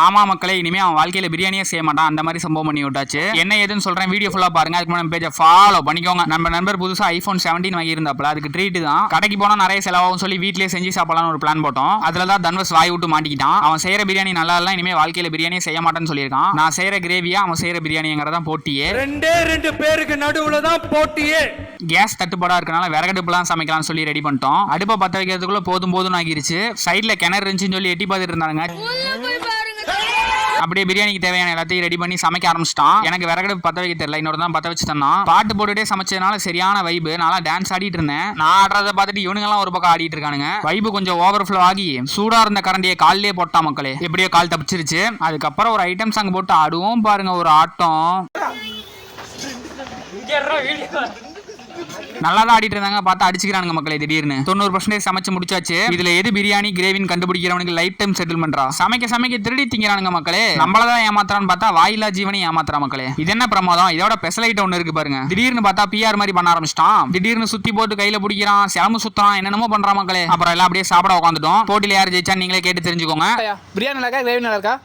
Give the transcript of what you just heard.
ஆமா மக்களே, இனிமே அவன் வாழ்க்கையில பிரியாணியே செய்ய மாட்டான். அந்த மாதிரி சம்பவம் பண்ணி விட்டாச்சு. என்ன ஏதுன்னு சொல்றேன், வீடியோ ஃபுல்லா பாருங்க. அதுக்கு முன்னாடி பேஜை ஃபாலோ பண்ணிக்கோங்க. நம்ம நண்பர் புதுசா ஐபோன் 17 வாங்கி இருந்தாப்ல, அதுக்கு ட்ரீட் தான். கடைக்கு போனா நிறைய செலவாகும் சொல்லி வீட்லயே செஞ்சு சாப்பிடலாம்னு ஒரு பிளான் போட்டோம். அதுலதான் தன்வஸ் வாய் விட்டு மாட்டிக்கிட்டான். அவன் செய்யற பிரியாணி நல்லா இல்ல, இனிமே வாழ்க்கையில பிரியாணியே செய்ய மாட்டேன்னு சொல்லியிருக்கான். நான் செய்யற கிரேவியா அவன் செய்யற பிரியாணிங்கிறதான் போட்டியே. ரெண்டு பேருக்கு நடுவுல தான் போட்டியே. கேஸ் தட்டுப்பாடா இருக்கனால விறகடுப்புலாம் சமைக்கலாம்னு சொல்லி ரெடி பண்ணிட்டோம். அடுப்பை பத்த வைக்கிறதுக்குள்ள போதும் ஆகிருச்சு. சைட்ல கிணறு இருந்துச்சுன்னு சொல்லி எட்டி பார்த்துட்டு இருந்தாங்க. அப்படியே பிரியாணிக்கு தேவையான எல்லாத்தையும் ரெடி பண்ணி சமைக்க ஆரம்பிச்சிட்டான். எனக்கு விறகடுப்பு பத்த வைக்க தெரியல, இன்னொரு தான் பத்த வச்சு தந்தான். பாட்டு போட்டுட்டே சமைச்சதுனால சரியான வைபு. நான் டான்ஸ் ஆடிட்டு இருந்தேன். நான் ஆடுறத பார்த்துட்டு இவனுங்கெல்லாம் ஒரு பக்கம் ஆடிட்டு இருக்கானுங்க. வைபு கொஞ்சம் ஓவர்ஃப்ளோ ஆகி சூடா இருந்த கரண்டியை காலிலே போட்டா மக்களே. எப்படியோ கால் தப்பிச்சிருச்சு. அதுக்கப்புறம் ஒரு ஐட்டம் சாங் போட்டு ஆடுவோம் பாருங்க, ஒரு ஆட்டம். நல்லா தான் ஆடிட்டு இருந்தாங்க, பார்த்தா அடிச்சுக்கிறானுங்க மக்களே திடீர்னு. 90% சமைச்சு முடிச்சாச்சு. இதுல எது பிரியாணி கிரேவின்னு கண்டுபிடிக்கிறவனுக்கு லைஃப் டைம் செட்டில்மெண்டா. சமைக்க திருடி திங்கிறானுங்க மக்களே. நம்மளதான் ஏமாத்துறான்னு பார்த்தா வாயிலா ஜீவனி ஏமாத்துறா மக்களே. இது என்ன பிரமாதம். இதோட ஸ்பெஷல் ஐட்டம் ஒன்று இருக்கு பாருங்க. திடீர்னு பார்த்தா பிஆர் மாதிரி பண்ண ஆரம்பிச்சிட்டான். திடீர்னு சுத்தி போட்டு கையில பிடிக்கிறான், சிலம்பு சுத்தறான், என்னென்னமோ பண்றான் மக்களே. அப்புறம் எல்லாம் அப்படியே சாப்பிட உட்காந்துட்டோம். போட்டியில யார் ஜெயிச்சா நீங்களே கேட்டு தெரிஞ்சுக்கோங்க. பிரியாணி நல்லா இருக்கா, கிரேவி நல்லா இருக்கா?